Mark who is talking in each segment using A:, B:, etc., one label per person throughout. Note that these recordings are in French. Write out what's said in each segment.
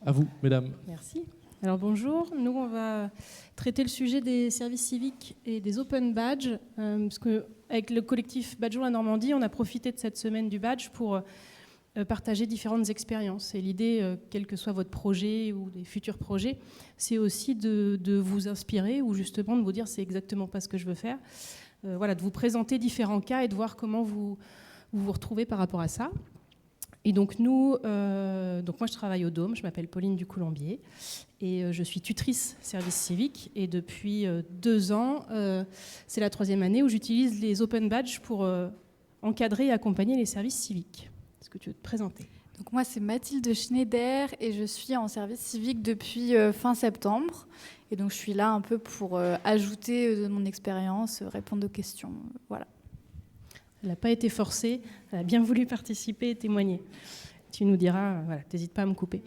A: À vous, mesdames.
B: Merci. Alors bonjour, nous on va traiter le sujet des services civiques et des open badges, parce qu'avec le collectif Badgeons la Normandie, on a profité de cette semaine du badge pour partager différentes expériences. Et l'idée, quel que soit votre projet ou des futurs projets, c'est aussi de vous inspirer ou justement de vous dire c'est exactement pas ce que je veux faire. Voilà, de vous présenter différents cas et de voir comment vous retrouvez par rapport à ça. Et donc moi je travaille au Dôme, je m'appelle Pauline Ducoulombier et je suis tutrice service civique et depuis 2 ans, c'est la 3e année où j'utilise les open badges pour encadrer et accompagner les services civiques. Est-ce que tu veux te présenter ?
C: Donc moi c'est Mathilde Schneider et je suis en service civique depuis fin septembre et donc je suis là un peu pour ajouter de mon expérience, répondre aux questions, voilà.
B: Elle n'a pas été forcée, elle a bien voulu participer et témoigner. Tu nous diras, voilà, n'hésite pas à me couper.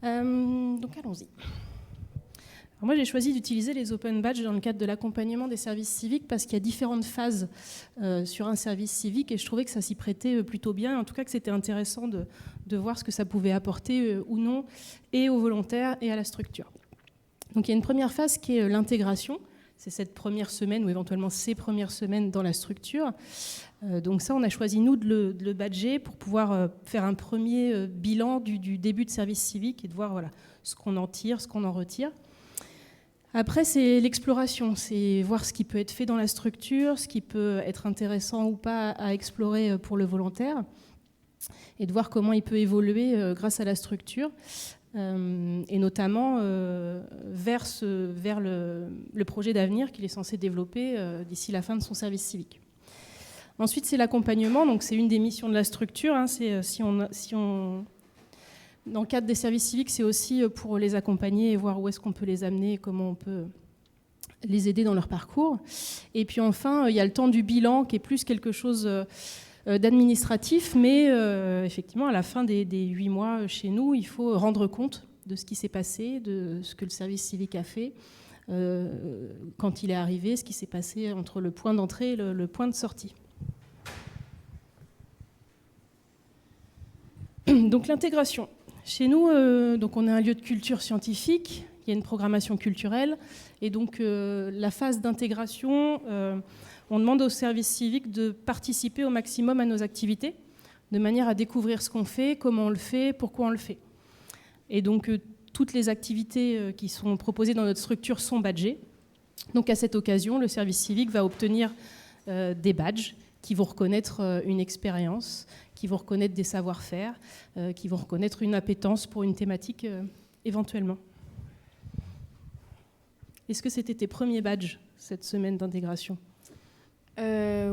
B: Donc allons-y. Alors moi j'ai choisi d'utiliser les open badges dans le cadre de l'accompagnement des services civiques parce qu'il y a différentes phases sur un service civique et je trouvais que ça s'y prêtait plutôt bien, en tout cas que c'était intéressant de voir ce que ça pouvait apporter ou non et aux volontaires et à la structure. Donc il y a une première phase qui est l'intégration. C'est cette première semaine ou éventuellement ces premières semaines dans la structure. Donc ça, on a choisi, nous, de le badger pour pouvoir faire un premier bilan du début de service civique et de voir voilà, ce qu'on en tire, ce qu'on en retire. Après, c'est l'exploration, c'est voir ce qui peut être fait dans la structure, ce qui peut être intéressant ou pas à explorer pour le volontaire et de voir comment il peut évoluer grâce à la structure. Et notamment vers le projet d'avenir qu'il est censé développer d'ici la fin de son service civique. Ensuite, c'est l'accompagnement, donc c'est une des missions de la structure. Hein, dans le cadre des services civiques, c'est aussi pour les accompagner et voir où est-ce qu'on peut les amener et comment on peut les aider dans leur parcours. Et puis enfin, il y a le temps du bilan qui est plus quelque chose d'administratif, mais effectivement, à la fin des 8 mois chez nous, il faut rendre compte de ce qui s'est passé, de ce que le service civique a fait, quand il est arrivé, ce qui s'est passé entre le point d'entrée et le point de sortie. Donc l'intégration. Chez nous, donc on est un lieu de culture scientifique, il y a une programmation culturelle, et donc la phase d'intégration... on demande au service civique de participer au maximum à nos activités, de manière à découvrir ce qu'on fait, comment on le fait, pourquoi on le fait. Et donc, toutes les activités qui sont proposées dans notre structure sont badgées. Donc, à cette occasion, le service civique va obtenir des badges qui vont reconnaître une expérience, qui vont reconnaître des savoir-faire, qui vont reconnaître une appétence pour une thématique éventuellement. Est-ce que c'était tes premiers badges, cette semaine d'intégration ?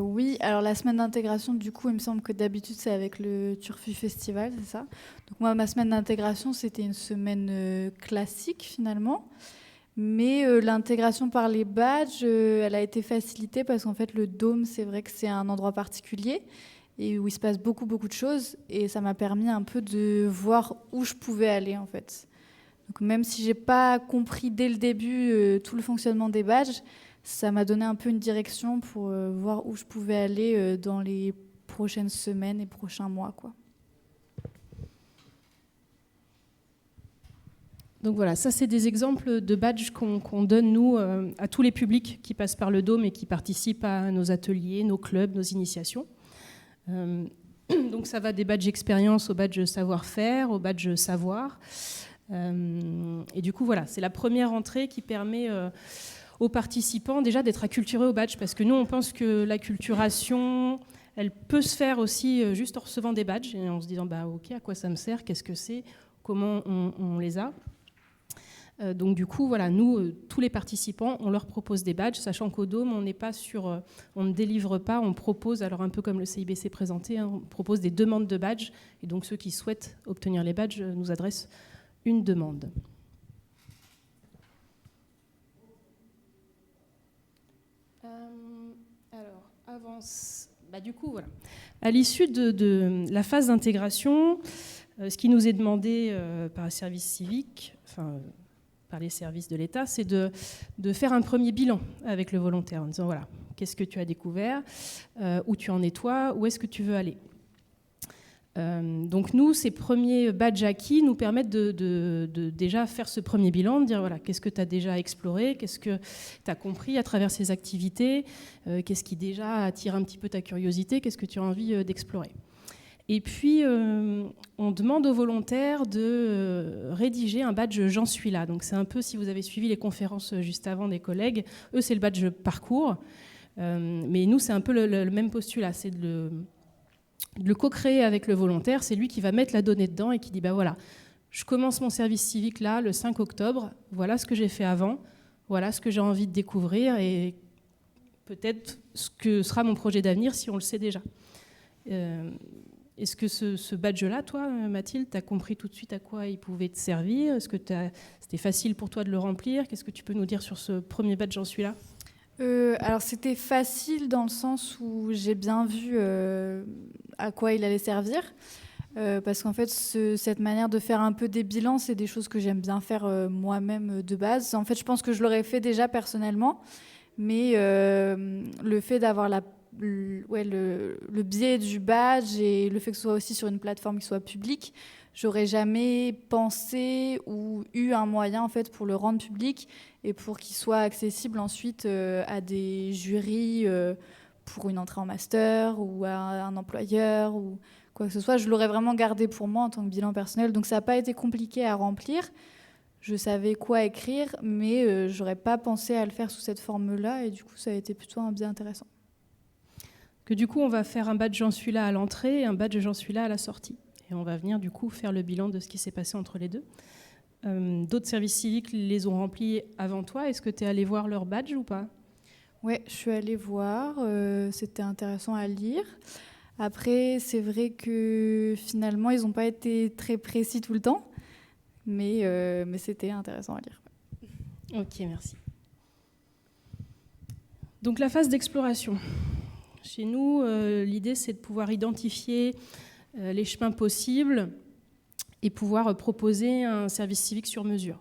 C: Oui, alors la semaine d'intégration, du coup, il me semble que d'habitude, c'est avec le Turfu Festival, c'est ça ? Donc moi, ma semaine d'intégration, c'était une semaine classique, finalement. Mais l'intégration par les badges, elle a été facilitée parce qu'en fait, le Dôme, c'est vrai que c'est un endroit particulier et où il se passe beaucoup, beaucoup de choses. Et ça m'a permis un peu de voir où je pouvais aller, en fait. Donc même si je n'ai pas compris dès le début tout le fonctionnement des badges, ça m'a donné un peu une direction pour voir où je pouvais aller dans les prochaines semaines et prochains mois, quoi.
B: Donc voilà, ça c'est des exemples de badges qu'on donne, nous, à tous les publics qui passent par le Dôme et qui participent à nos ateliers, nos clubs, nos initiations. Donc ça va des badges expérience au badge savoir-faire, au badge savoir. Et du coup, voilà, c'est la première entrée qui permet... aux participants déjà d'être acculturés au badge, parce que nous on pense que l'acculturation elle peut se faire aussi juste en recevant des badges et en se disant bah ok, à quoi ça me sert, qu'est-ce que c'est, comment on les a. Donc du coup voilà, nous tous les participants on leur propose des badges, sachant qu'au Dôme on n'est pas sur, on ne délivre pas, on propose, alors un peu comme le CIBC présenté, hein, on propose des demandes de badges et donc ceux qui souhaitent obtenir les badges nous adressent une demande. Alors, avance. Du coup, voilà. À l'issue de la phase d'intégration, ce qui nous est demandé par le service civique, enfin par les services de l'État, c'est de faire un premier bilan avec le volontaire en disant voilà, qu'est-ce que tu as découvert, où tu en es toi, où est-ce que tu veux aller. Donc nous, ces premiers badges acquis nous permettent de déjà faire ce premier bilan, de dire voilà, qu'est-ce que tu as déjà exploré, qu'est-ce que tu as compris à travers ces activités, qu'est-ce qui déjà attire un petit peu ta curiosité, qu'est-ce que tu as envie d'explorer. Et puis, on demande aux volontaires de rédiger un badge « J'en suis là ». Donc c'est un peu, si vous avez suivi les conférences juste avant des collègues, eux, c'est le badge « Parcours ». Mais nous, c'est un peu le même postulat, c'est de le co-créer avec le volontaire. C'est lui qui va mettre la donnée dedans et qui dit, bah voilà, je commence mon service civique là, le 5 octobre, voilà ce que j'ai fait avant, voilà ce que j'ai envie de découvrir et peut-être ce que sera mon projet d'avenir si on le sait déjà. Est-ce que ce badge-là, toi, Mathilde, tu as compris tout de suite à quoi il pouvait te servir? Est-ce que c'était facile pour toi de le remplir? Qu'est-ce que tu peux nous dire sur ce premier badge, j'en suis là?
C: Alors c'était facile dans le sens où j'ai bien vu à quoi il allait servir. Parce qu'en fait, cette manière de faire un peu des bilans, c'est des choses que j'aime bien faire moi-même de base. En fait, je pense que je l'aurais fait déjà personnellement, mais le fait d'avoir le biais du badge et le fait que ce soit aussi sur une plateforme qui soit publique, j'aurais jamais pensé ou eu un moyen en fait pour le rendre public et pour qu'il soit accessible ensuite à des jurys pour une entrée en master ou à un employeur ou quoi que ce soit. Je l'aurais vraiment gardé pour moi en tant que bilan personnel. Donc ça n'a pas été compliqué à remplir. Je savais quoi écrire, mais j'aurais pas pensé à le faire sous cette forme-là et du coup ça a été plutôt un biais intéressant.
B: Que du coup on va faire un badge j'en suis là à l'entrée et un badge j'en suis là à la sortie. Et on va venir du coup faire le bilan de ce qui s'est passé entre les deux. D'autres services civiques les ont remplis avant toi. Est-ce que tu es allé voir leur badge ou pas?
C: Oui, je suis allée voir. C'était intéressant à lire. Après, c'est vrai que finalement, ils n'ont pas été très précis tout le temps. Mais c'était intéressant à lire.
B: Ok, merci. Donc la phase d'exploration. Chez nous, l'idée, c'est de pouvoir identifier les chemins possibles et pouvoir proposer un service civique sur mesure.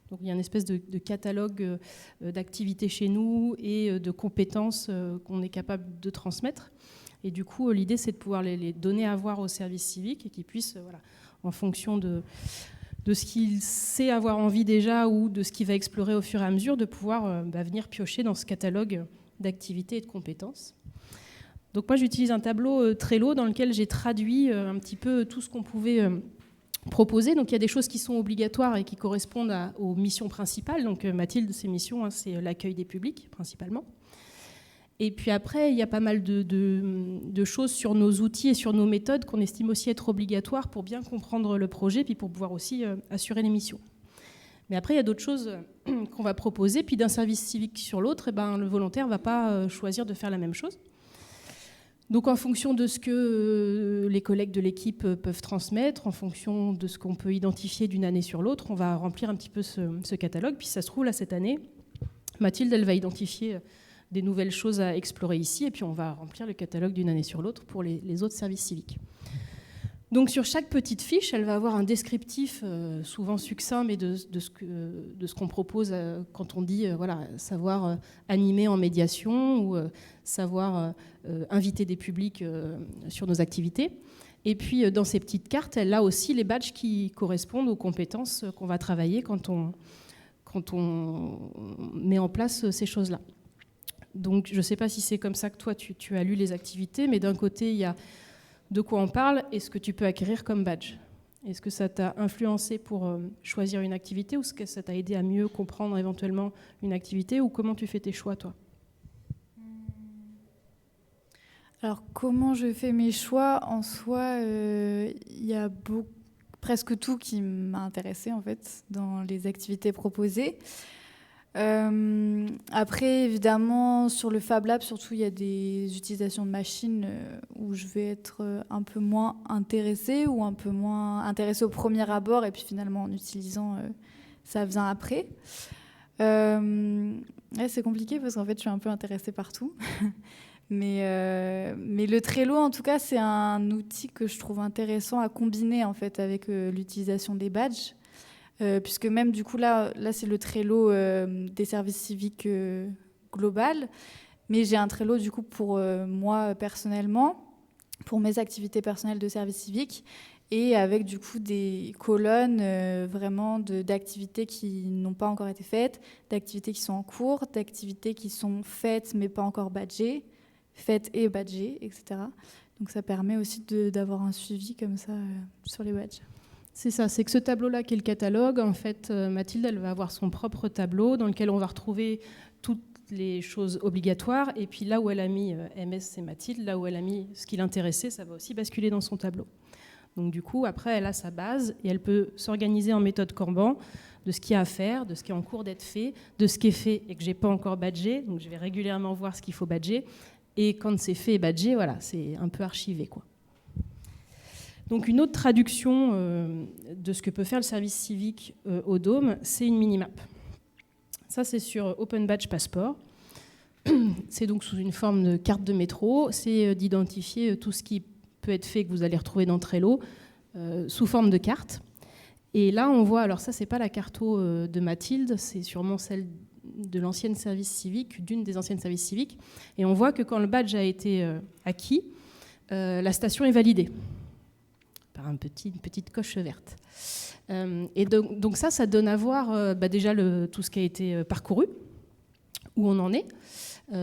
B: Donc il y a une espèce de catalogue d'activités chez nous et de compétences qu'on est capable de transmettre. Et du coup, l'idée, c'est de pouvoir les donner à voir au service civique et qu'ils puissent, voilà, en fonction de ce qu'il sait avoir envie déjà ou de ce qu'il va explorer au fur et à mesure, de pouvoir venir piocher dans ce catalogue d'activités et de compétences. Donc moi, j'utilise un tableau Trello dans lequel j'ai traduit un petit peu tout ce qu'on pouvait proposer. Donc il y a des choses qui sont obligatoires et qui correspondent aux missions principales. Donc Mathilde, ses missions, c'est l'accueil des publics principalement. Et puis après, il y a pas mal de choses sur nos outils et sur nos méthodes qu'on estime aussi être obligatoires pour bien comprendre le projet, puis pour pouvoir aussi assurer les missions. Mais après, il y a d'autres choses qu'on va proposer. Puis d'un service civique sur l'autre, le volontaire ne va pas choisir de faire la même chose. Donc en fonction de ce que les collègues de l'équipe peuvent transmettre, en fonction de ce qu'on peut identifier d'une année sur l'autre, on va remplir un petit peu ce catalogue. Puis ça se trouve, là, cette année, Mathilde, elle va identifier des nouvelles choses à explorer ici, et puis on va remplir le catalogue d'une année sur l'autre pour les autres services civiques. Donc sur chaque petite fiche, elle va avoir un descriptif souvent succinct, mais de ce qu'on propose quand on dit savoir animer en médiation ou savoir inviter des publics sur nos activités. Et puis dans ces petites cartes, elle a aussi les badges qui correspondent aux compétences qu'on va travailler quand on met en place ces choses-là. Donc je ne sais pas si c'est comme ça que toi tu as lu les activités, mais d'un côté il y a de quoi on parle et ce que tu peux acquérir comme badge. Est-ce que ça t'a influencé pour choisir une activité ou est-ce que ça t'a aidé à mieux comprendre éventuellement une activité ou comment tu fais tes choix toi?
C: Alors comment je fais mes choix? En soi, il y a presque tout qui m'a intéressée en fait dans les activités proposées. Après, évidemment, sur le Fab Lab, surtout, il y a des utilisations de machines où je vais être un peu moins intéressée ou un peu moins intéressée au premier abord et puis finalement en utilisant, ça vient après. Ouais, c'est compliqué parce qu'en fait, je suis un peu intéressée partout. Mais le Trello, en tout cas, c'est un outil que je trouve intéressant à combiner en fait avec l'utilisation des badges. Puisque même du coup là c'est le Trello des services civiques global, mais j'ai un Trello du coup pour moi personnellement pour mes activités personnelles de service civique, et avec du coup des colonnes vraiment d'activités qui n'ont pas encore été faites, d'activités qui sont en cours, d'activités qui sont faites mais pas encore badgées, faites et badgées, etc. Donc ça permet aussi d'avoir un suivi comme ça sur les badges.
B: C'est ça, c'est que ce tableau-là qui est le catalogue, en fait, Mathilde, elle va avoir son propre tableau dans lequel on va retrouver toutes les choses obligatoires, et puis là où elle a mis MS, c'est Mathilde, là où elle a mis ce qui l'intéressait, ça va aussi basculer dans son tableau. Donc du coup, après, elle a sa base, et elle peut s'organiser en méthode Kanban de ce qu'il y a à faire, de ce qui est en cours d'être fait, de ce qui est fait et que je n'ai pas encore badgé, donc je vais régulièrement voir ce qu'il faut badger, et quand c'est fait et badgé, voilà, c'est un peu archivé, quoi. Donc une autre traduction de ce que peut faire le service civique au Dôme, c'est une minimap. Ça, c'est sur Open Badge Passport. C'est donc sous une forme de carte de métro. C'est d'identifier tout ce qui peut être fait, que vous allez retrouver dans Trello, sous forme de carte. Et là, on voit, alors ça, c'est pas la carto de Mathilde, c'est sûrement celle de l'ancienne service civique, d'une des anciennes services civiques. Et on voit que quand le badge a été acquis, la station est validée par une petite coche verte. Et donc ça donne à voir déjà tout ce qui a été parcouru, où on en est,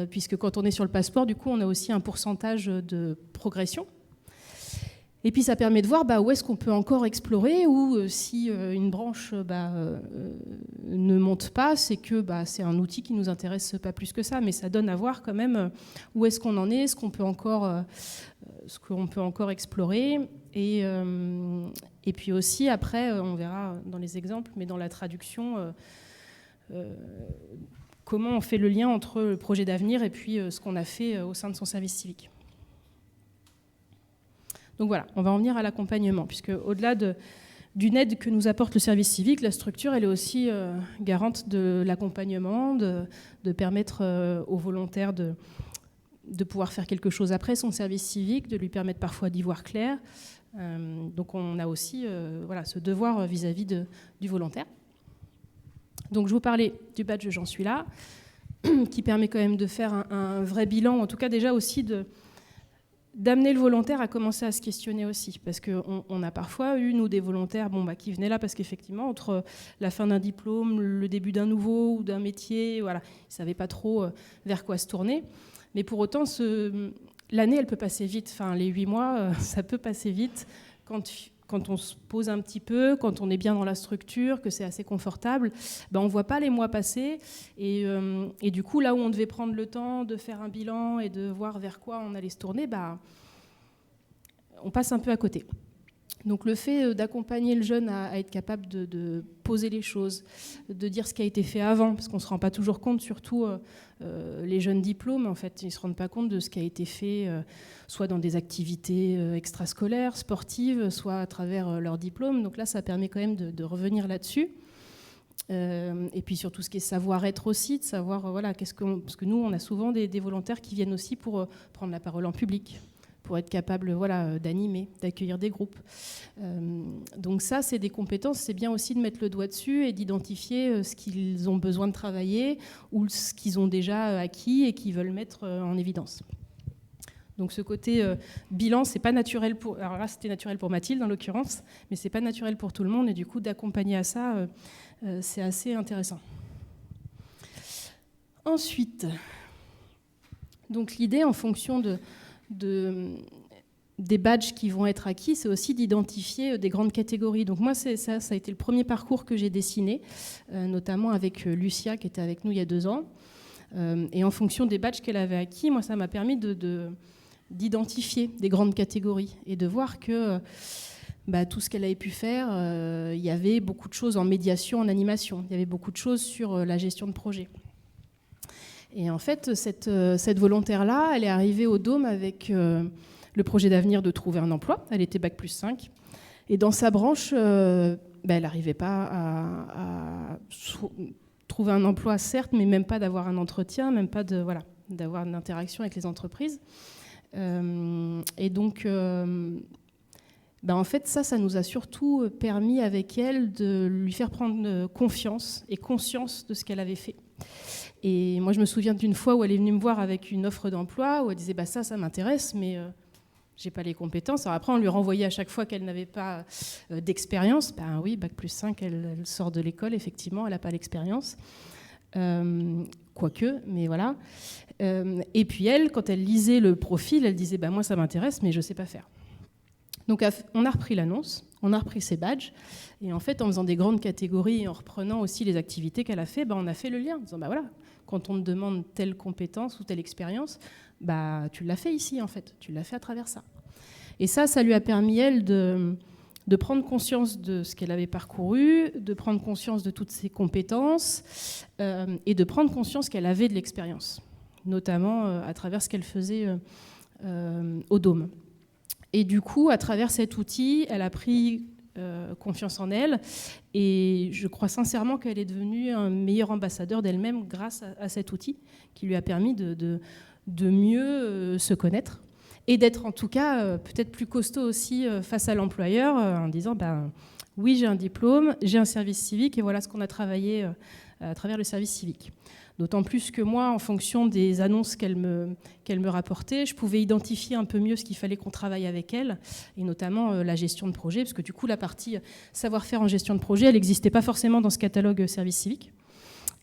B: puisque quand on est sur le passeport, du coup, on a aussi un pourcentage de progression. Et puis ça permet de voir où est-ce qu'on peut encore explorer, ou si une branche ne monte pas, c'est que c'est un outil qui ne nous intéresse pas plus que ça, mais ça donne à voir quand même où est-ce qu'on en est, ce qu'on peut encore explorer. Et puis aussi, après, on verra dans les exemples, mais dans la traduction, comment on fait le lien entre le projet d'avenir et puis ce qu'on a fait au sein de son service civique. Donc voilà, on va en venir à l'accompagnement, puisque au-delà d'une aide que nous apporte le service civique, la structure, elle est aussi garante de l'accompagnement, de permettre aux volontaires de pouvoir faire quelque chose après son service civique, de lui permettre parfois d'y voir clair. Donc on a aussi ce devoir vis-à-vis du volontaire. Donc je vous parlais du badge J'en suis là, qui permet quand même de faire un vrai bilan, en tout cas déjà aussi d'amener le volontaire à commencer à se questionner aussi, parce qu'on a parfois eu, nous, des volontaires qui venaient là parce qu'effectivement, entre la fin d'un diplôme, le début d'un nouveau ou d'un métier, voilà, ils ne savaient pas trop vers quoi se tourner. Mais pour autant, l'année, elle peut passer vite. Enfin, les 8 mois, ça peut passer vite quand on se pose un petit peu, quand on est bien dans la structure, que c'est assez confortable. On ne voit pas les mois passer. Et du coup, là où on devait prendre le temps de faire un bilan et de voir vers quoi on allait se tourner, on passe un peu à côté. Donc le fait d'accompagner le jeune à être capable de poser les choses, de dire ce qui a été fait avant, parce qu'on ne se rend pas toujours compte, surtout les jeunes diplômes, en fait, ils ne se rendent pas compte de ce qui a été fait, soit dans des activités extrascolaires, sportives, soit à travers leur diplôme. Donc là, ça permet quand même de revenir là-dessus. Et puis surtout ce qui est savoir-être aussi, de savoir, parce que nous, on a souvent des volontaires qui viennent aussi pour prendre la parole en public, pour être capable d'animer, d'accueillir des groupes. Donc ça, c'est des compétences. C'est bien aussi de mettre le doigt dessus et d'identifier ce qu'ils ont besoin de travailler ou ce qu'ils ont déjà acquis et qu'ils veulent mettre en évidence. Donc ce côté bilan, c'est pas naturel alors là, c'était naturel pour Mathilde en l'occurrence, mais c'est pas naturel pour tout le monde. Et du coup, d'accompagner à ça, c'est assez intéressant. Ensuite, donc l'idée en fonction des badges qui vont être acquis, c'est aussi d'identifier des grandes catégories. Donc moi, ça a été le premier parcours que j'ai dessiné, notamment avec Lucia, qui était avec nous il y a 2 ans. Et en fonction des badges qu'elle avait acquis, moi, ça m'a permis d'identifier des grandes catégories et de voir que tout ce qu'elle avait pu faire, il y avait beaucoup de choses en médiation, en animation. Il y avait beaucoup de choses sur la gestion de projet. Et en fait, cette volontaire-là, elle est arrivée au Dôme avec le projet d'avenir de trouver un emploi. Elle était Bac+5. Et dans sa branche, elle n'arrivait pas à trouver un emploi, certes, mais même pas d'avoir un entretien, même pas d'avoir une interaction avec les entreprises. Et donc, en fait, ça nous a surtout permis avec elle de lui faire prendre confiance et conscience de ce qu'elle avait fait. Et moi, je me souviens d'une fois où elle est venue me voir avec une offre d'emploi, où elle disait ça m'intéresse, mais j'ai pas les compétences. Alors après, on lui renvoyait à chaque fois qu'elle n'avait pas d'expérience. Ben oui, bac plus 5, elle sort de l'école, effectivement, elle n'a pas l'expérience. Quoique, mais voilà. Et puis elle, quand elle lisait le profil, elle disait moi ça m'intéresse, mais je ne sais pas faire. Donc on a repris l'annonce, on a repris ses badges, et en fait en faisant des grandes catégories et en reprenant aussi les activités qu'elle a fait, on a fait le lien en disant voilà, quand on te demande telle compétence ou telle expérience, tu l'as fait ici en fait, tu l'as fait à travers ça. Et ça lui a permis elle de prendre conscience de ce qu'elle avait parcouru, de prendre conscience de toutes ses compétences et de prendre conscience qu'elle avait de l'expérience, notamment à travers ce qu'elle faisait au Dôme. Et du coup, à travers cet outil, elle a pris confiance en elle et je crois sincèrement qu'elle est devenue un meilleur ambassadeur d'elle-même grâce à cet outil qui lui a permis de mieux se connaître. Et d'être en tout cas peut-être plus costaud aussi face à l'employeur en disant oui, j'ai un diplôme, j'ai un service civique et voilà ce qu'on a travaillé à travers le service civique. D'autant plus que moi, en fonction des annonces qu'elle me rapportait, je pouvais identifier un peu mieux ce qu'il fallait qu'on travaille avec elle, et notamment la gestion de projet, parce que du coup, la partie savoir-faire en gestion de projet, elle n'existait pas forcément dans ce catalogue service civique.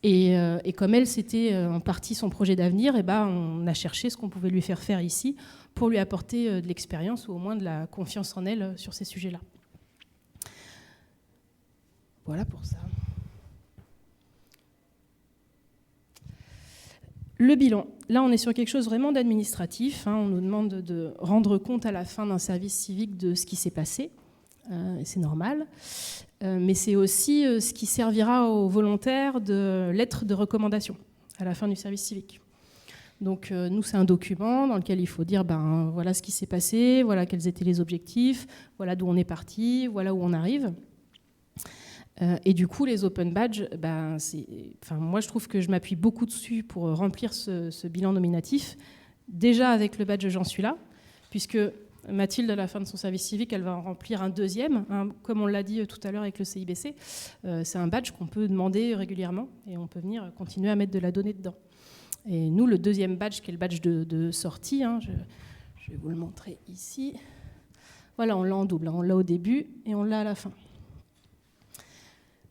B: Et comme elle, c'était en partie son projet d'avenir, on a cherché ce qu'on pouvait lui faire faire ici pour lui apporter de l'expérience ou au moins de la confiance en elle sur ces sujets-là. Voilà pour ça. Le bilan. Là, on est sur quelque chose vraiment d'administratif. On nous demande de rendre compte à la fin d'un service civique de ce qui s'est passé. C'est normal. Mais c'est aussi ce qui servira aux volontaires de lettre de recommandation à la fin du service civique. Donc nous, c'est un document dans lequel il faut dire voilà ce qui s'est passé, voilà quels étaient les objectifs, voilà d'où on est parti, voilà où on arrive. Et du coup, les open badges, moi je trouve que je m'appuie beaucoup dessus pour remplir ce bilan nominatif. Déjà avec le badge J'en suis là, puisque Mathilde, à la fin de son service civique, elle va en remplir un deuxième. Comme on l'a dit tout à l'heure avec le CIBC, c'est un badge qu'on peut demander régulièrement et on peut venir continuer à mettre de la donnée dedans. Et nous, le deuxième badge, qui est le badge de sortie, je vais vous le montrer ici. Voilà, on l'a en double. On l'a au début et on l'a à la fin.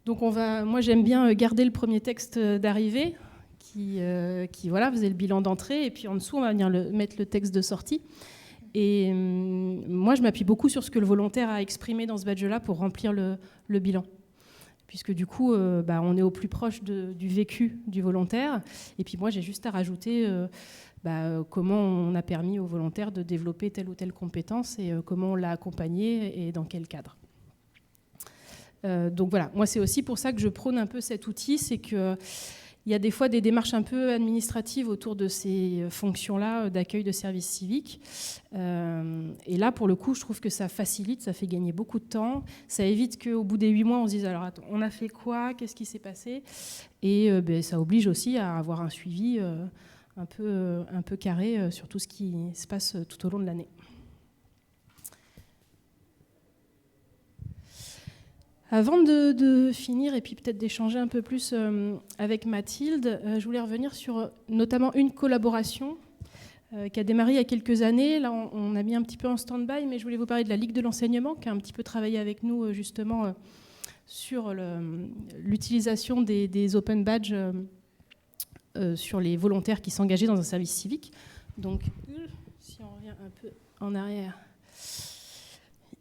B: Donc moi, j'aime bien garder le premier texte d'arrivée qui faisait le bilan d'entrée. Et puis en dessous, on va venir mettre le texte de sortie. Et moi, je m'appuie beaucoup sur ce que le volontaire a exprimé dans ce badge-là pour remplir le bilan. Puisque du coup, on est au plus proche du vécu du volontaire. Et puis moi, j'ai juste à rajouter comment on a permis au volontaire de développer telle ou telle compétence et comment on l'a accompagné et dans quel cadre. Donc voilà, moi c'est aussi pour ça que je prône un peu cet outil, c'est qu'il y a des fois des démarches un peu administratives autour de ces fonctions-là d'accueil de service civique. Et là, pour le coup, je trouve que ça facilite, ça fait gagner beaucoup de temps. Ça évite qu'au bout des 8 mois, on se dise alors attends, on a fait quoi ? Qu'est-ce qui s'est passé ? Et ça oblige aussi à avoir un suivi un peu carré sur tout ce qui se passe tout au long de l'année. Avant de finir et puis peut-être d'échanger un peu plus avec Mathilde, je voulais revenir sur notamment une collaboration qui a démarré il y a quelques années. Là, on a mis un petit peu en stand-by, mais je voulais vous parler de la Ligue de l'enseignement qui a un petit peu travaillé avec nous justement sur l'utilisation des open badges sur les volontaires qui s'engageaient dans un service civique. Donc, si on revient un peu en arrière...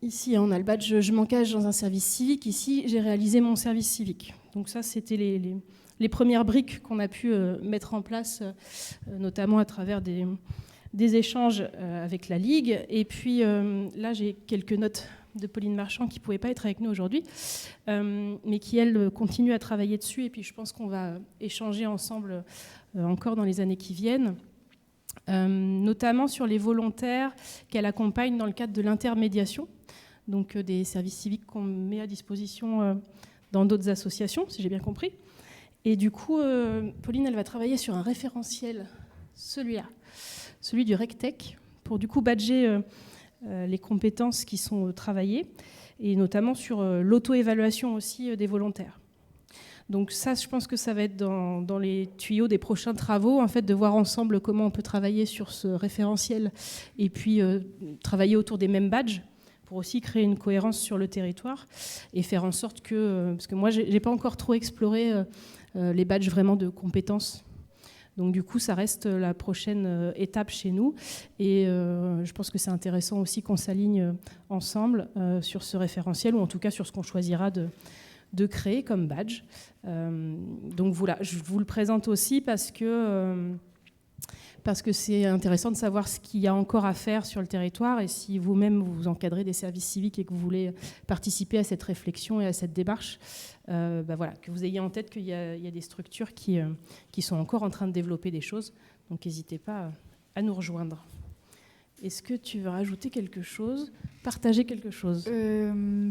B: Ici, on a le badge « Je m'engage dans un service civique ». Ici, j'ai réalisé mon service civique. Donc ça, c'était les premières briques qu'on a pu mettre en place, notamment à travers des échanges avec la Ligue. Et puis là, j'ai quelques notes de Pauline Marchand qui ne pouvaient pas être avec nous aujourd'hui, mais qui, elle, continue à travailler dessus. Et puis je pense qu'on va échanger ensemble encore dans les années qui viennent. Notamment sur les volontaires qu'elle accompagne dans le cadre de l'intermédiation, donc des services civiques qu'on met à disposition dans d'autres associations, si j'ai bien compris. Et du coup, Pauline, elle va travailler sur un référentiel, celui-là, celui du RecTech, pour du coup badger les compétences qui sont travaillées, et notamment sur l'auto-évaluation aussi des volontaires. Donc ça, je pense que ça va être dans les tuyaux des prochains travaux, en fait, de voir ensemble comment on peut travailler sur ce référentiel et puis travailler autour des mêmes badges pour aussi créer une cohérence sur le territoire et faire en sorte que... parce que moi, je n'ai pas encore trop exploré les badges vraiment de compétences. Donc du coup, ça reste la prochaine étape chez nous. Et je pense que c'est intéressant aussi qu'on s'aligne ensemble sur ce référentiel, ou en tout cas sur ce qu'on choisira de créer comme badge. Donc voilà, je vous le présente aussi parce que c'est intéressant de savoir ce qu'il y a encore à faire sur le territoire, et si vous-même vous encadrez des services civiques et que vous voulez participer à cette réflexion et à cette démarche, voilà, que vous ayez en tête qu'il y a des structures qui sont encore en train de développer des choses. Donc n'hésitez pas à nous rejoindre. Est-ce que tu veux rajouter quelque chose, partager quelque chose ?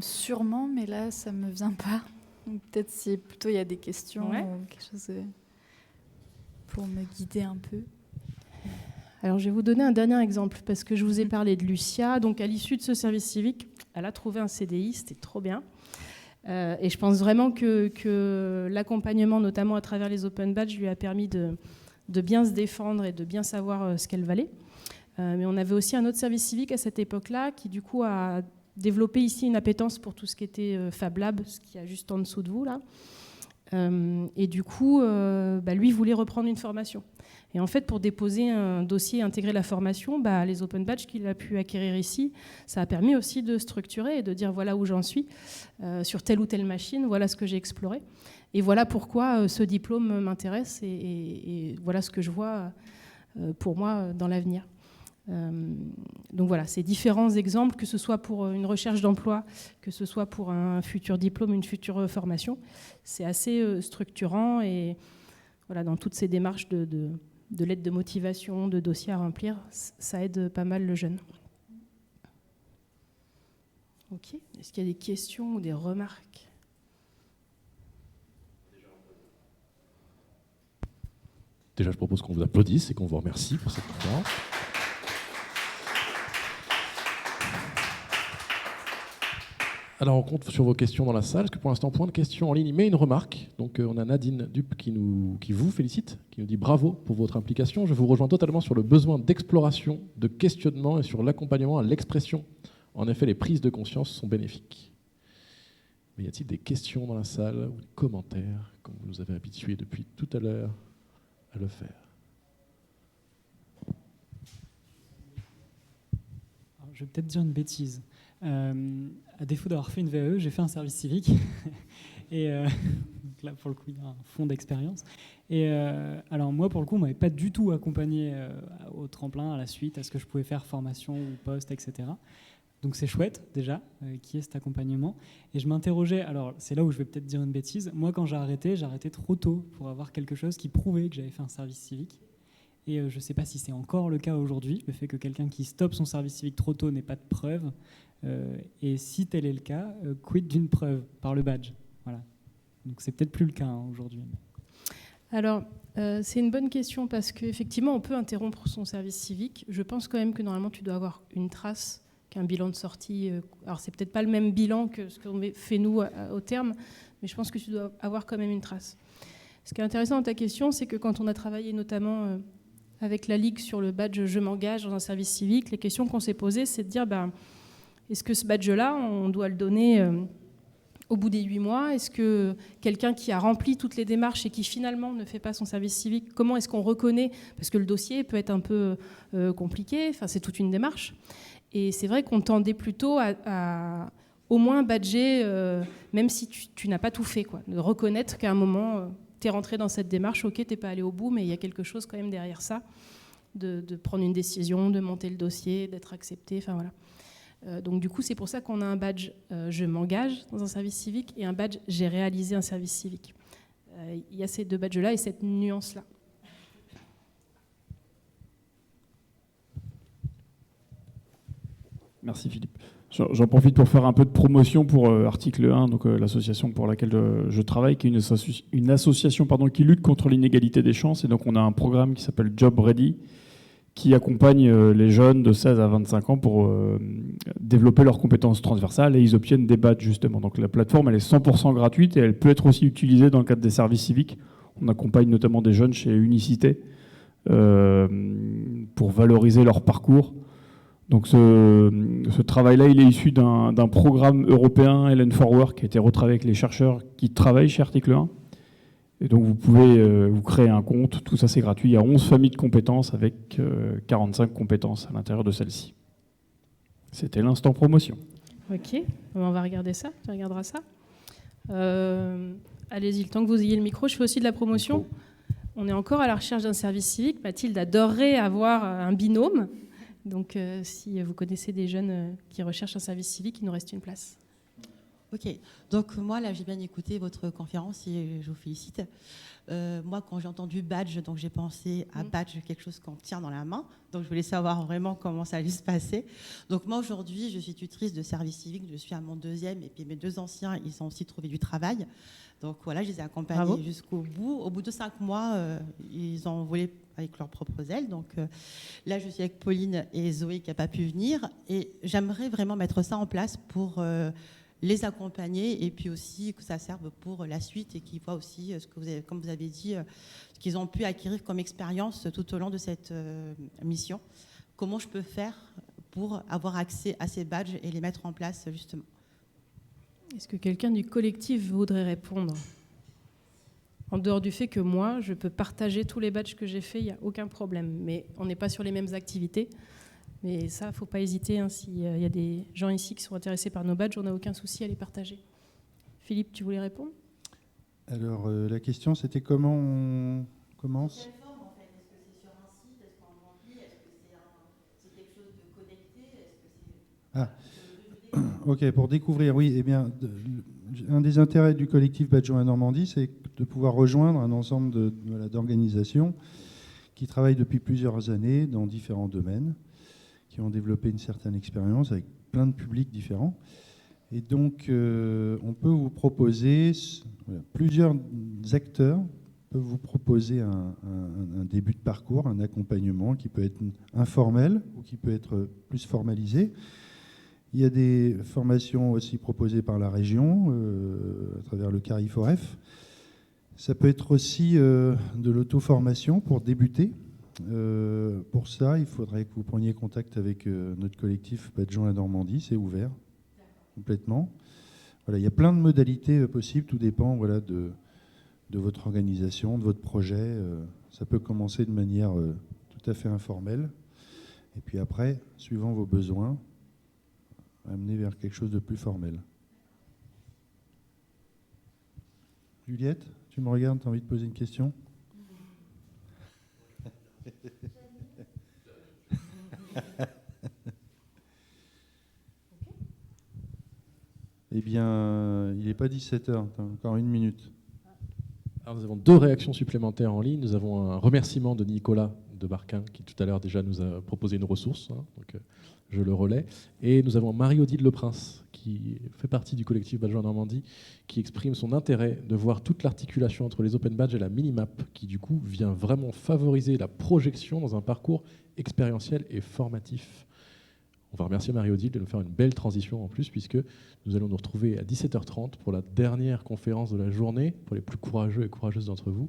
C: Sûrement, mais là, ça ne me vient pas. Donc, peut-être si plutôt il y a des questions ou quelque chose pour me guider un peu.
B: Alors, je vais vous donner un dernier exemple, parce que je vous ai parlé de Lucia. Donc, à l'issue de ce service civique, elle a trouvé un CDI, c'était trop bien. Et je pense vraiment que l'accompagnement, notamment à travers les open badges, lui a permis de bien se défendre et de bien savoir ce qu'elle valait. Mais on avait aussi un autre service civique à cette époque-là qui, du coup, a développé ici une appétence pour tout ce qui était Fab Lab, ce qu'il y a juste en dessous de vous, là. Et du coup, lui voulait reprendre une formation. Et en fait, pour déposer un dossier et intégrer la formation, les open badges qu'il a pu acquérir ici, ça a permis aussi de structurer et de dire voilà où j'en suis sur telle ou telle machine, voilà ce que j'ai exploré. Et voilà pourquoi ce diplôme m'intéresse et voilà ce que je vois pour moi dans l'avenir. Donc voilà, ces différents exemples, que ce soit pour une recherche d'emploi, que ce soit pour un futur diplôme, une future formation, c'est assez structurant, et voilà, dans toutes ces démarches de lettres de motivation, de dossiers à remplir, ça aide pas mal le jeune. Ok. Est-ce qu'il y a des questions ou des remarques ?
A: Déjà, je propose qu'on vous applaudisse et qu'on vous remercie pour cette conférence. Alors, on compte sur vos questions dans la salle, parce que pour l'instant, point de questions en ligne, mais une remarque. Donc, on a Nadine Dup qui vous félicite, qui nous dit bravo pour votre implication. Je vous rejoins totalement sur le besoin d'exploration, de questionnement et sur l'accompagnement à l'expression. En effet, les prises de conscience sont bénéfiques. Mais y a-t-il des questions dans la salle ou des commentaires, comme vous nous avez habitués depuis tout à l'heure à le faire ?
D: Alors, je vais peut-être dire une bêtise. À défaut d'avoir fait une VAE, j'ai fait un service civique. Et donc là, pour le coup, il y a un fond d'expérience. Et alors moi, pour le coup, on ne m'avait pas du tout accompagné au tremplin, à la suite, à ce que je pouvais faire formation ou poste, etc. Donc c'est chouette, déjà, qu'il y ait cet accompagnement. Et je m'interrogeais, alors c'est là où je vais peut-être dire une bêtise, moi, quand j'ai arrêté trop tôt pour avoir quelque chose qui prouvait que j'avais fait un service civique. Et je ne sais pas si c'est encore le cas aujourd'hui, le fait que quelqu'un qui stoppe son service civique trop tôt n'ait pas de preuve. Et si tel est le cas, quid d'une preuve par le badge. Voilà. Donc c'est peut-être plus le cas aujourd'hui.
B: Alors, c'est une bonne question, parce qu'effectivement, on peut interrompre son service civique. Je pense quand même que normalement, tu dois avoir une trace, qu'un bilan de sortie. Alors, c'est peut-être pas le même bilan que ce qu'on fait nous au terme, mais je pense que tu dois avoir quand même une trace. Ce qui est intéressant dans ta question, c'est que quand on a travaillé notamment avec la Ligue sur le badge « Je m'engage dans un service civique », les questions qu'on s'est posées, c'est de dire est-ce que ce badge-là, on doit le donner au bout des 8 mois ? Est-ce que quelqu'un qui a rempli toutes les démarches et qui finalement ne fait pas son service civique, comment est-ce qu'on reconnaît ? Parce que le dossier peut être un peu compliqué, enfin, c'est toute une démarche. Et c'est vrai qu'on tendait plutôt à au moins badger, même si tu n'as pas tout fait, quoi. De reconnaître qu'à un moment, tu es rentré dans cette démarche, ok, tu n'es pas allé au bout, mais il y a quelque chose quand même derrière ça, de prendre une décision, de monter le dossier, d'être accepté, enfin voilà. Donc du coup, c'est pour ça qu'on a un badge je m'engage dans un service civique et un badge j'ai réalisé un service civique. Il y a ces deux badges-là et cette nuance-là.
E: Merci Philippe. J'en profite pour faire un peu de promotion pour Article 1, donc l'association pour laquelle je travaille, qui est une association qui lutte contre l'inégalité des chances. Et donc on a un programme qui s'appelle Job Ready, qui accompagne les jeunes de 16 à 25 ans pour développer leurs compétences transversales, et ils obtiennent des badges justement. Donc la plateforme, elle est 100% gratuite et elle peut être aussi utilisée dans le cadre des services civiques. On accompagne notamment des jeunes chez Unicité pour valoriser leur parcours. Donc ce travail-là, il est issu d'un programme européen, Helen for Work, qui a été retravaillé avec les chercheurs qui travaillent chez Article 1. Et donc vous pouvez vous créer un compte, tout ça c'est gratuit. Il y a 11 familles de compétences avec 45 compétences à l'intérieur de celles-ci. C'était l'instant promotion.
B: Ok, on va regarder ça, tu regarderas ça. Allez-y, le temps que vous ayez le micro, je fais aussi de la promotion. On est encore à la recherche d'un service civique. Mathilde adorerait avoir un binôme. Donc si vous connaissez des jeunes qui recherchent un service civique, il nous reste une place.
F: Ok, donc moi là j'ai bien écouté votre conférence et je vous félicite. Moi quand j'ai entendu badge, donc j'ai pensé à badge, quelque chose qu'on tient dans la main. Donc je voulais savoir vraiment comment ça allait se passer. Donc moi aujourd'hui je suis tutrice de service civique, je suis à mon 2e et puis mes 2 anciens ils ont aussi trouvé du travail. Donc voilà, je les ai accompagnés jusqu'au bout. Au bout de 5 mois, ils ont volé avec leurs propres ailes. Donc là je suis avec Pauline et Zoé qui n'a pas pu venir et j'aimerais vraiment mettre ça en place pour les accompagner et puis aussi que ça serve pour la suite et qu'ils voient aussi ce que vous avez, comme vous avez dit, ce qu'ils ont pu acquérir comme expérience tout au long de cette mission. Comment je peux faire pour avoir accès à ces badges et les mettre en place justement?
B: Est-ce que quelqu'un du collectif voudrait répondre? En dehors du fait que moi, je peux partager tous les badges que j'ai faits, il n'y a aucun problème. Mais on n'est pas sur les mêmes activités. Mais ça, il ne faut pas hésiter. Hein, s'il y a des gens ici qui sont intéressés par nos badges, on n'a aucun souci à les partager. Philippe, tu voulais répondre?
G: Alors, la question, c'était comment on commence?
F: Quelle forme, en fait? Est-ce que c'est sur un site? Est-ce qu'on remplit? Est-ce que c'est quelque chose de connecté? Est-ce que c'est...
G: Ok, pour découvrir, oui. Eh bien, un des intérêts du collectif Badgeons Normandie, c'est de pouvoir rejoindre un ensemble d'organisations qui travaillent depuis plusieurs années dans différents domaines, qui ont développé une certaine expérience avec plein de publics différents. Et donc, on peut vous proposer, plusieurs acteurs peuvent vous proposer un début de parcours, un accompagnement qui peut être informel ou qui peut être plus formalisé. Il y a des formations aussi proposées par la région, à travers le CARIFOREF. Ça peut être aussi de l'auto-formation pour débuter. Pour ça, il faudrait que vous preniez contact avec notre collectif Badgeons Normandie, c'est ouvert complètement. Voilà, il y a plein de modalités possibles, tout dépend de votre organisation, de votre projet. Ça peut commencer de manière tout à fait informelle, et puis après, suivant vos besoins, amener vers quelque chose de plus formel. Juliette, tu me regardes, tu as envie de poser une question? Eh bien, il n'est pas 17h, tu as encore 1 minute.
A: Alors nous avons 2 réactions supplémentaires en ligne. Nous avons un remerciement de Nicolas de Barquin, qui tout à l'heure déjà nous a proposé une ressource, hein, donc je le relais. Et nous avons Marie-Odile Leprince, qui fait partie du collectif Badgeons Normandie, qui exprime son intérêt de voir toute l'articulation entre les open badges et la minimap, qui du coup vient vraiment favoriser la projection dans un parcours expérientiel et formatif. On va remercier Marie-Odile de nous faire une belle transition en plus, puisque nous allons nous retrouver à 17h30 pour la dernière conférence de la journée, pour les plus courageux et courageuses d'entre vous,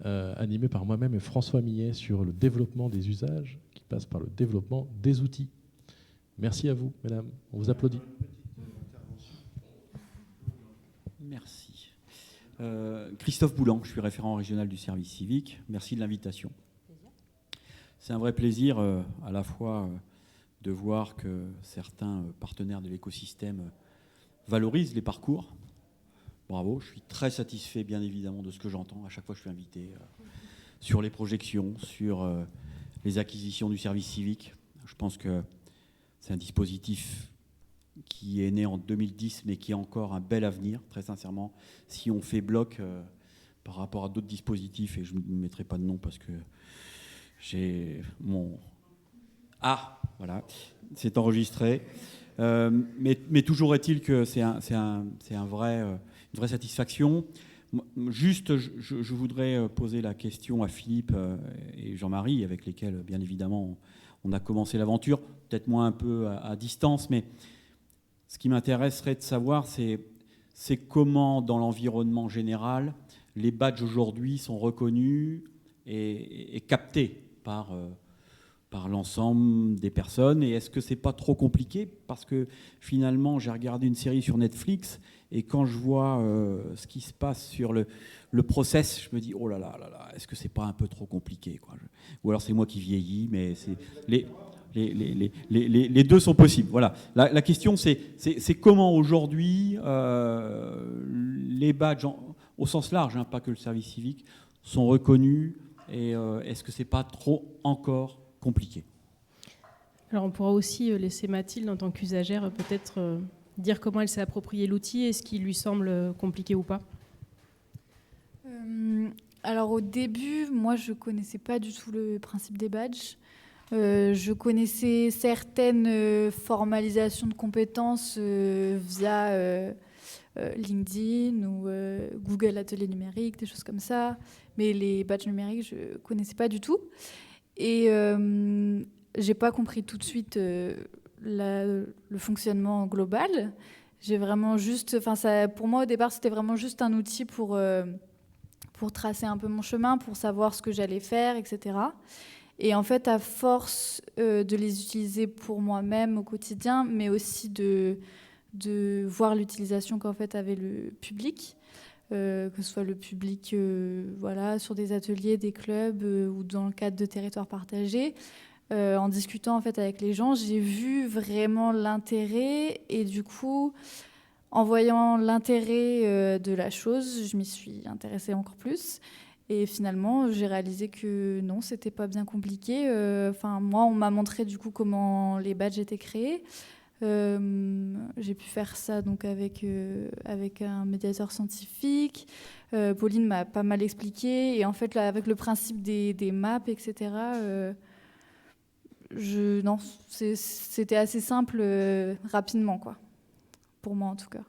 A: animée par moi-même et François Millet sur le développement des usages, qui passe par le développement des outils. Merci à vous, mesdames. On vous applaudit.
H: Merci. Christophe Boulan, je suis référent régional du service civique. Merci de l'invitation. C'est un vrai plaisir à la fois de voir que certains partenaires de l'écosystème valorisent les parcours. Bravo, je suis très satisfait bien évidemment de ce que j'entends. À chaque fois je suis invité sur les projections, sur les acquisitions du service civique. Je pense que c'est un dispositif qui est né en 2010 mais qui a encore un bel avenir, très sincèrement. Si on fait bloc par rapport à d'autres dispositifs, et je ne mettrai pas de nom parce que j'ai mon... Ah, voilà, c'est enregistré. Mais toujours est-il que c'est une vraie satisfaction. Juste, je voudrais poser la question à Philippe et Jean-Marie, avec lesquels, bien évidemment, on a commencé l'aventure, peut-être moins un peu à distance, mais ce qui m'intéresserait de savoir, c'est comment, dans l'environnement général, les badges aujourd'hui sont reconnus et captés par l'ensemble des personnes. Et est-ce que c'est pas trop compliqué? Parce que finalement, j'ai regardé une série sur Netflix et quand je vois ce qui se passe sur le process, je me dis oh là là là là, est-ce que c'est pas un peu trop compliqué, quoi? Ou alors c'est moi qui vieillis, mais c'est les deux sont possibles. Voilà. La question, c'est comment aujourd'hui les badges, au sens large, hein, pas que le service civique, sont reconnus et est-ce que c'est pas trop encore compliqué?
B: Alors on pourra aussi laisser Mathilde, en tant qu'usagère, peut-être dire comment elle s'est approprié l'outil et ce qui lui semble compliqué ou pas.
C: Alors au début, moi je connaissais pas du tout le principe des badges. Je connaissais certaines formalisations de compétences via LinkedIn ou Google Atelier numérique, des choses comme ça. Mais les badges numériques, je ne connaissais pas du tout. Et j'ai pas compris tout de suite le fonctionnement global. J'ai vraiment juste, pour moi au départ, c'était vraiment juste un outil pour tracer un peu mon chemin, pour savoir ce que j'allais faire, etc. Et en fait, à force de les utiliser pour moi-même au quotidien, mais aussi de voir l'utilisation qu'en fait avait le public, que ce soit le public sur des ateliers, des clubs ou dans le cadre de territoires partagés, en discutant en fait avec les gens, j'ai vu vraiment l'intérêt et du coup, en voyant l'intérêt de la chose, je m'y suis intéressée encore plus. Et finalement, j'ai réalisé que non, c'était pas bien compliqué. Moi, on m'a montré du coup comment les badges étaient créés. J'ai pu faire ça donc avec un médiateur scientifique. Pauline m'a pas mal expliqué. Et en fait, là, avec le principe des maps, etc., c'était assez simple rapidement, quoi. Pour moi, en tout cas.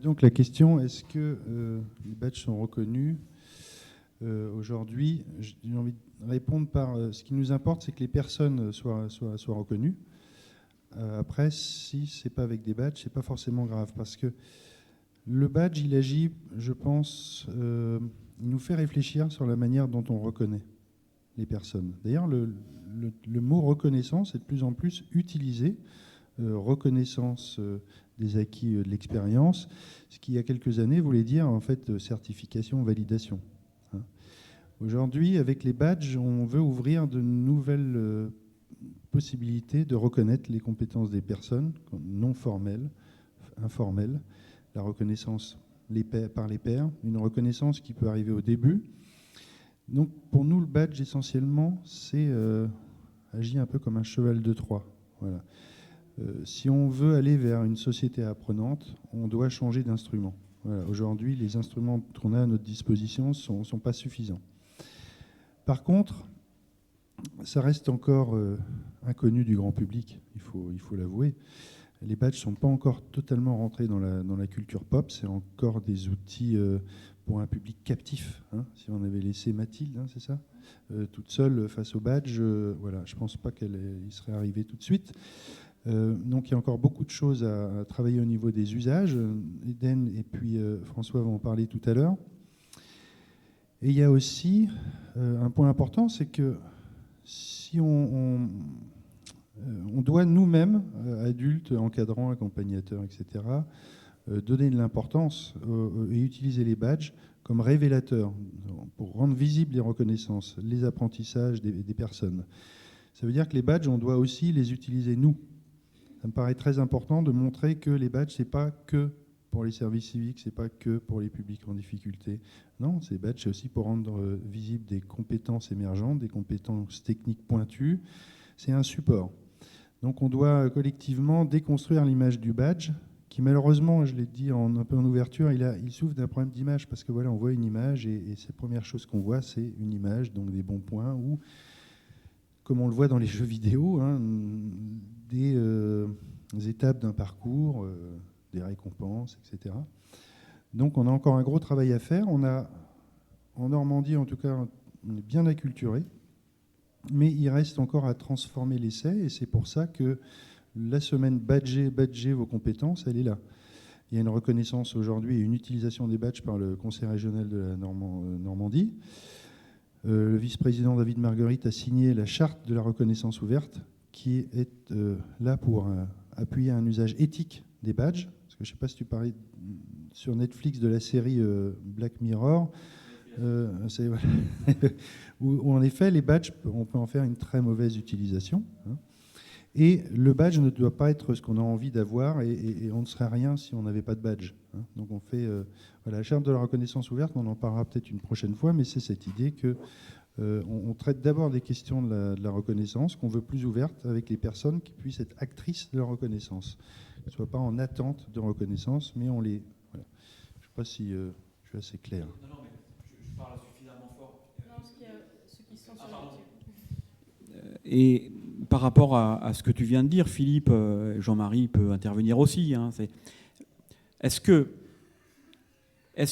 G: Donc la question, est-ce que les badges sont reconnus aujourd'hui? J'ai envie de répondre par ce qui nous importe, c'est que les personnes soient reconnues. Après, si c'est pas avec des badges, c'est pas forcément grave, parce que le badge, il agit, je pense, il nous fait réfléchir sur la manière dont on reconnaît les personnes. D'ailleurs, le mot reconnaissance est de plus en plus utilisé. Reconnaissance des acquis de l'expérience, ce qui il y a quelques années voulait dire en fait certification, validation. Aujourd'hui, avec les badges, on veut ouvrir de nouvelles possibilités de reconnaître les compétences des personnes non formelles, informelles, la reconnaissance par les pairs, une reconnaissance qui peut arriver au début. Donc pour nous, le badge essentiellement, c'est agit un peu comme un cheval de Troie. Voilà. Si on veut aller vers une société apprenante, on doit changer d'instrument. Voilà. Aujourd'hui, les instruments qu'on a à notre disposition ne sont pas suffisants. Par contre, ça reste encore inconnu du grand public, il faut l'avouer. Les badges ne sont pas encore totalement rentrés dans la culture pop, c'est encore des outils pour un public captif. Hein. Si on avait laissé Mathilde, hein, c'est ça, toute seule face aux badges, voilà, je ne pense pas qu'elle serait arrivée tout de suite. Donc il y a encore beaucoup de choses à travailler au niveau des usages. Eden et puis François vont en parler tout à l'heure. Et il y a aussi un point important, c'est que si on doit nous-mêmes, adultes, encadrants, accompagnateurs, etc., donner de l'importance et utiliser les badges comme révélateurs pour rendre visibles les reconnaissances, les apprentissages des personnes. Ça veut dire que les badges, on doit aussi les utiliser nous. Ça me paraît très important de montrer que les badges, ce n'est pas que pour les services civiques, ce n'est pas que pour les publics en difficulté. Non, ces badges, c'est aussi pour rendre visibles des compétences émergentes, des compétences techniques pointues. C'est un support. Donc on doit collectivement déconstruire l'image du badge, qui malheureusement, je l'ai dit un peu en ouverture, il souffre d'un problème d'image, parce que voilà, on voit une image, et c'est la première chose qu'on voit, c'est une image, donc des bons points, ou comme on le voit dans les jeux vidéo, hein, des étapes d'un parcours, des récompenses, etc. Donc on a encore un gros travail à faire. On a, en Normandie en tout cas, on est bien acculturé, mais il reste encore à transformer l'essai, et c'est pour ça que la semaine badger vos compétences, elle est là. Il y a une reconnaissance aujourd'hui et une utilisation des badges par le Conseil régional de la Normandie. Le vice-président David Marguerite a signé la charte de la reconnaissance ouverte qui est là pour appuyer un usage éthique des badges. Parce que je ne sais pas si tu parlais sur Netflix de la série Black Mirror, voilà. où en effet les badges, on peut en faire une très mauvaise utilisation. Hein. Et le badge ne doit pas être ce qu'on a envie d'avoir, et on ne serait rien si on n'avait pas de badge. Hein. Donc on fait voilà, la charte de la reconnaissance ouverte, on en parlera peut-être une prochaine fois, mais c'est cette idée que on traite d'abord des questions de la reconnaissance, qu'on veut plus ouverte, avec les personnes qui puissent être actrices de la reconnaissance. Qu'elles ne soient pas en attente de reconnaissance, mais on les... Voilà. Je ne sais pas si je suis assez clair.
H: Non, mais je parle suffisamment fort.
B: Non, parce qu'il y a ceux qui sont sur YouTube.
H: Et par rapport à ce que tu viens de dire, Philippe, Jean-Marie peut intervenir aussi. Hein, est-ce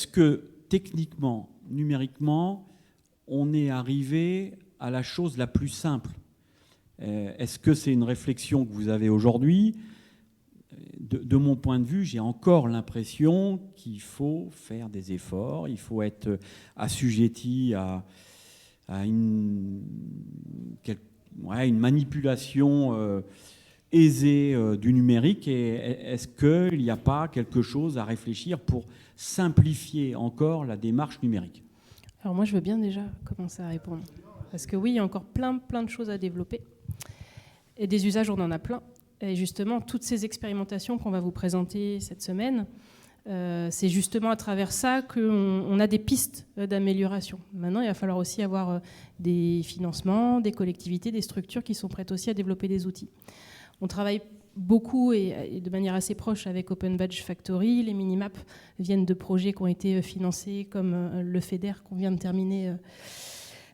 H: que techniquement, numériquement, on est arrivé à la chose la plus simple? Est-ce que c'est une réflexion que vous avez aujourd'hui? De mon point de vue, j'ai encore l'impression qu'il faut faire des efforts, il faut être assujetti à une manipulation aisée du numérique. Et est-ce qu'il n'y a pas quelque chose à réfléchir pour simplifier encore la démarche numérique?
B: Alors moi, je veux bien déjà commencer à répondre. Parce que oui, il y a encore plein de choses à développer. Et des usages, on en a plein. Et justement, toutes ces expérimentations qu'on va vous présenter cette semaine, c'est justement à travers ça qu'on a des pistes d'amélioration. Maintenant, il va falloir aussi avoir des financements, des collectivités, des structures qui sont prêtes aussi à développer des outils. On travaille beaucoup et de manière assez proche avec Open Badge Factory. Les minimaps viennent de projets qui ont été financés comme le FEDER qu'on vient de terminer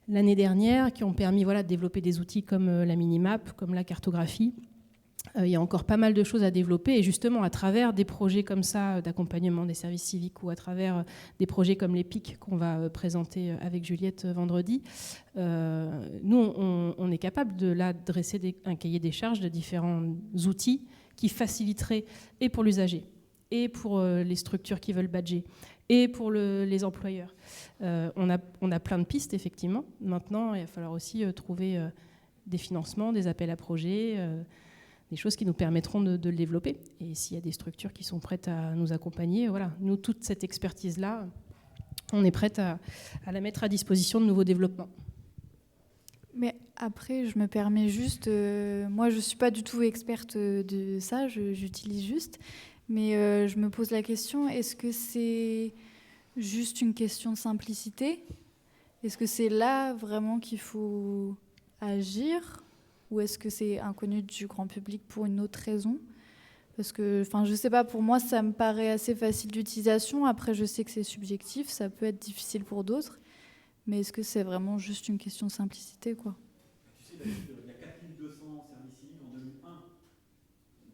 B: l'année dernière, qui ont permis de développer des outils comme la minimap, comme la cartographie. Il y a encore pas mal de choses à développer, et justement à travers des projets comme ça d'accompagnement des services civiques, ou à travers des projets comme les PIC qu'on va présenter avec Juliette vendredi, nous on est capable de là dresser un cahier des charges de différents outils qui faciliteraient et pour l'usager et pour les structures qui veulent badger et pour les employeurs. On a plein de pistes effectivement. Maintenant il va falloir aussi trouver des financements, des appels à projets, des choses qui nous permettront de le développer. Et s'il y a des structures qui sont prêtes à nous accompagner, voilà, nous, toute cette expertise-là, on est prête à la mettre à disposition de nouveaux développements.
C: Mais après, je me permets juste, moi je ne suis pas du tout experte de ça, j'utilise juste, mais je me pose la question, est-ce que c'est juste une question de simplicité? Est-ce que c'est là vraiment qu'il faut agir? Ou est-ce que c'est inconnu du grand public pour une autre raison? Parce que, je sais pas, pour moi, ça me paraît assez facile d'utilisation. Après, je sais que c'est subjectif, ça peut être difficile pour d'autres. Mais est-ce que c'est vraiment juste une question de simplicité, quoi?
H: Tu sais, David, il y a 4200 services civiques en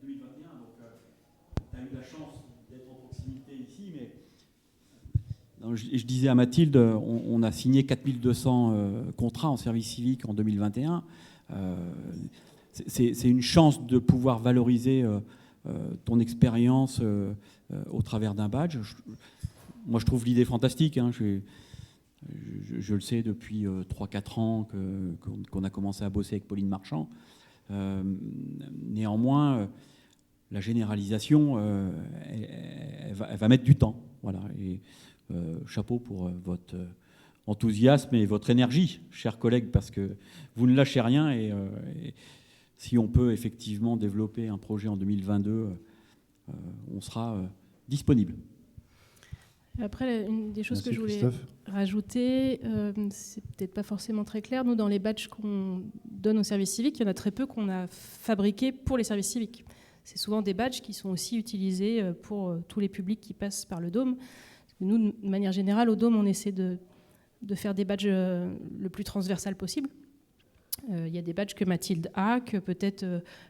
H: 2021, donc tu as eu la chance d'être en proximité ici, mais je disais à Mathilde, on a signé 4200 contrats en service civique en 2021. C'est une chance de pouvoir valoriser ton expérience au travers d'un badge. Moi, je trouve l'idée fantastique. Hein. Je le sais depuis 3-4 ans qu'on a commencé à bosser avec Pauline Marchand. Néanmoins, la généralisation, elle va mettre du temps. Voilà. Et chapeau pour votre enthousiasme et votre énergie, chers collègues, parce que vous ne lâchez rien, et si on peut effectivement développer un projet en 2022, on sera disponible.
B: Après, une des choses
G: Merci,
B: que je voulais rajouter, c'est peut-être pas forcément très clair. Nous, dans les badges qu'on donne aux services civiques, il y en a très peu qu'on a fabriqués pour les services civiques. C'est souvent des badges qui sont aussi utilisés pour tous les publics qui passent par le Dôme. Parce que nous, de manière générale, au Dôme, on essaie de faire des badges le plus transversal possible. Il y a des badges que Mathilde a, que peut-être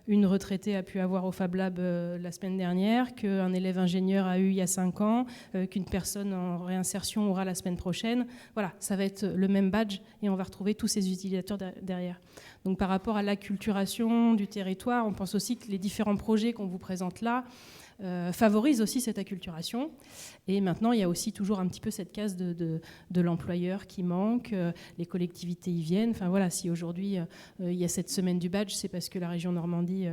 B: une retraitée a pu avoir au Fab Lab la semaine dernière, qu'un élève ingénieur a eu il y a 5 ans, qu'une personne en réinsertion aura la semaine prochaine. Voilà, ça va être le même badge et on va retrouver tous ces utilisateurs derrière. Donc par rapport à l'acculturation du territoire, on pense aussi que les différents projets qu'on vous présente là favorise aussi cette acculturation. Et maintenant, il y a aussi toujours un petit peu cette case de l'employeur qui manque, les collectivités y viennent. Enfin voilà, si aujourd'hui il y a cette semaine du badge, c'est parce que la région Normandie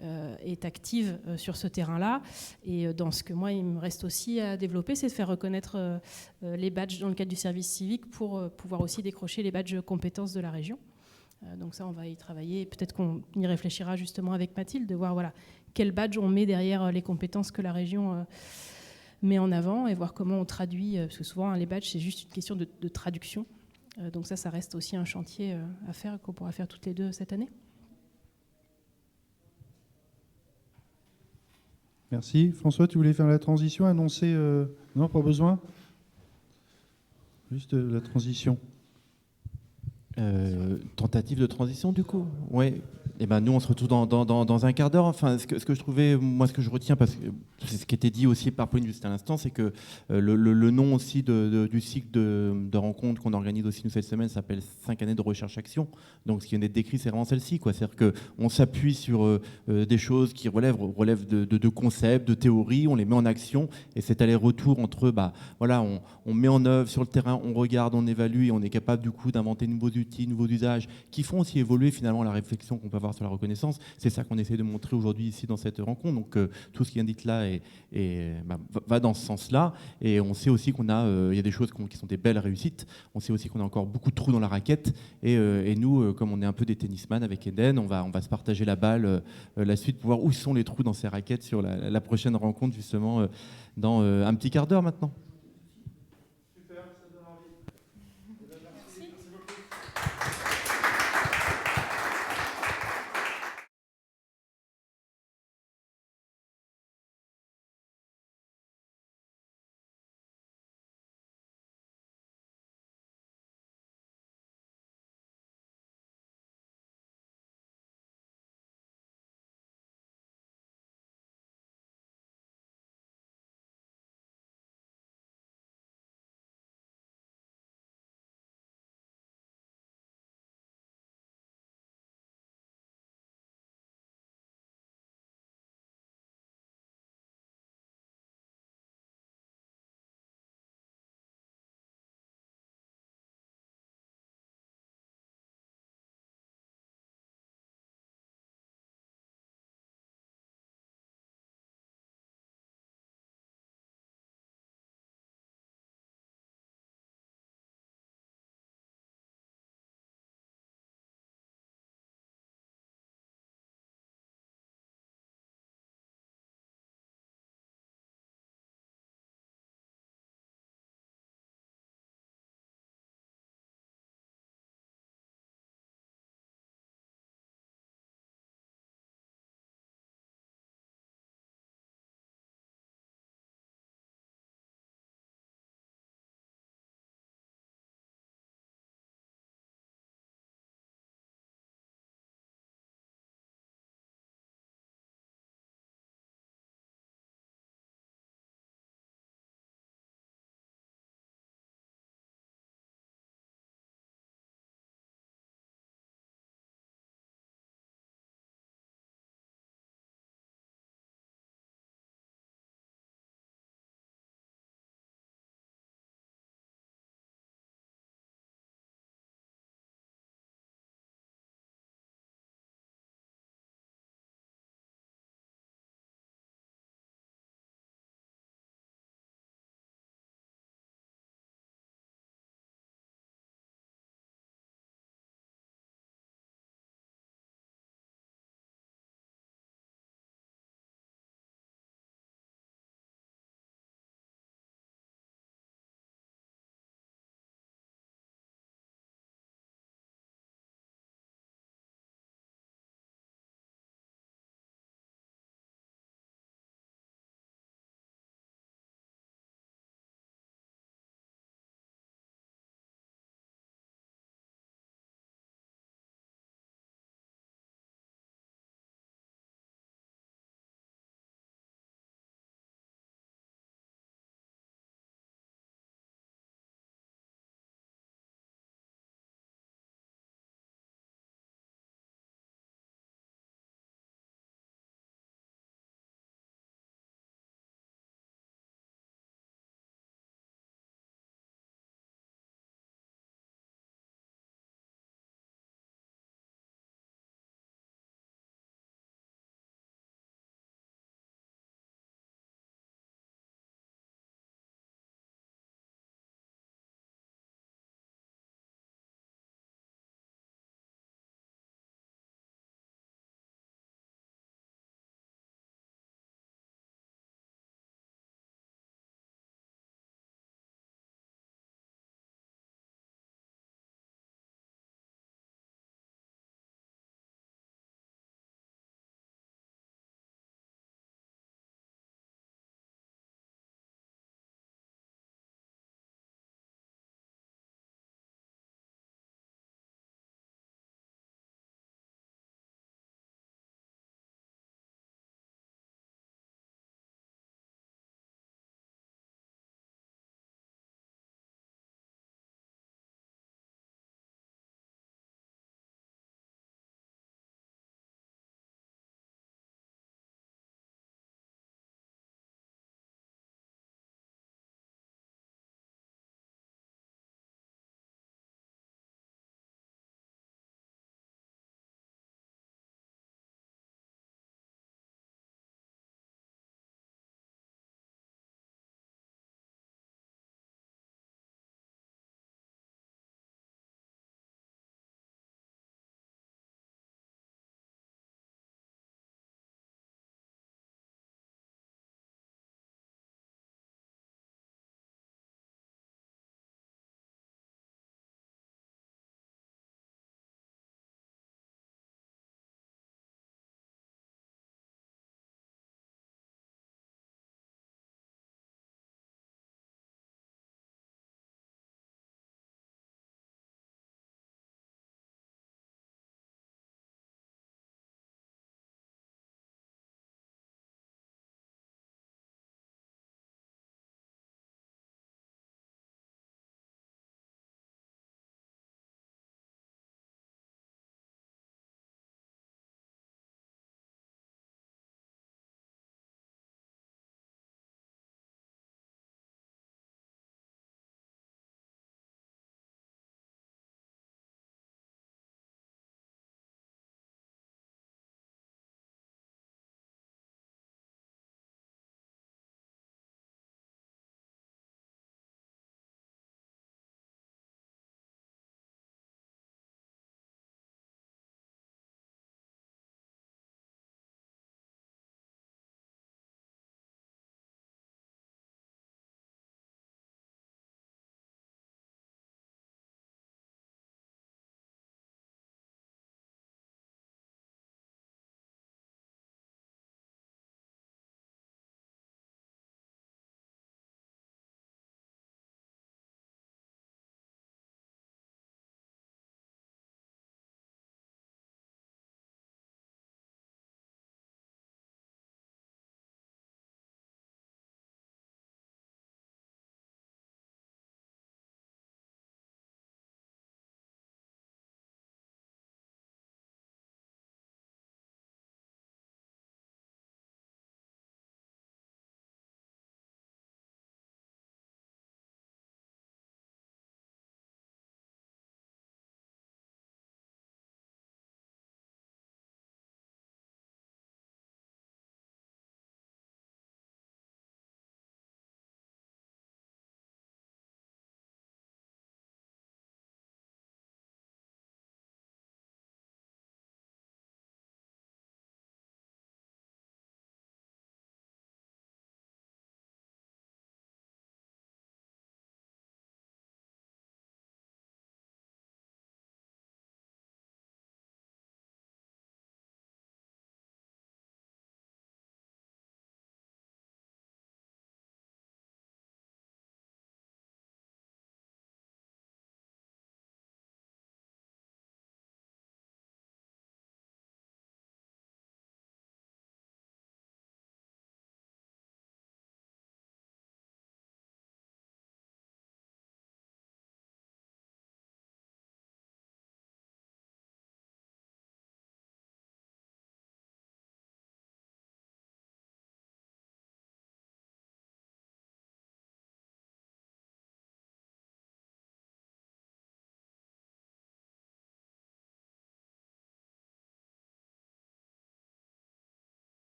B: est active sur ce terrain-là. Et dans ce que moi, il me reste aussi à développer, c'est de faire reconnaître les badges dans le cadre du service civique pour pouvoir aussi décrocher les badges compétences de la région. Donc ça, on va y travailler. Peut-être qu'on y réfléchira justement avec Mathilde, de voir voilà, quel badge on met derrière les compétences que la région met en avant et voir comment on traduit. Parce que souvent, les badges, c'est juste une question de traduction. Donc ça reste aussi un chantier à faire qu'on pourra faire toutes les deux cette année.
G: Merci. François, tu voulais faire la transition, annoncer... Non, pas besoin. Juste la transition.
I: Tentative de transition du coup. Ouais. Et ben nous on se retrouve dans un quart d'heure. Enfin, ce que je trouvais, moi ce que je retiens, parce que c'est ce qui était dit aussi par Pauline juste à l'instant, c'est que le nom aussi du cycle de rencontres qu'on organise aussi nous cette semaine s'appelle 5 années de recherche-action. Donc ce qui vient d'être décrit, c'est vraiment celle-ci, quoi. C'est-à-dire qu'on s'appuie sur des choses qui relèvent de concepts, de théories, on les met en action, et cet aller-retour entre, voilà, on met en œuvre sur le terrain, on regarde, on évalue, et on est capable du coup d'inventer de nouveaux outils, nouveaux usages, qui font aussi évoluer finalement la réflexion qu'on peut avoir sur la reconnaissance. C'est ça qu'on essaie de montrer aujourd'hui ici dans cette rencontre. Donc tout ce qui est indiqué là va dans ce sens-là. Et on sait aussi qu'on a, il y a des choses qui sont des belles réussites. On sait aussi qu'on a encore beaucoup de trous dans la raquette. Et nous, comme on est un peu des tennisman avec Eden, on va se partager la balle, la suite, pour voir où sont les trous dans ces raquettes sur la prochaine rencontre, justement, dans un petit quart d'heure maintenant.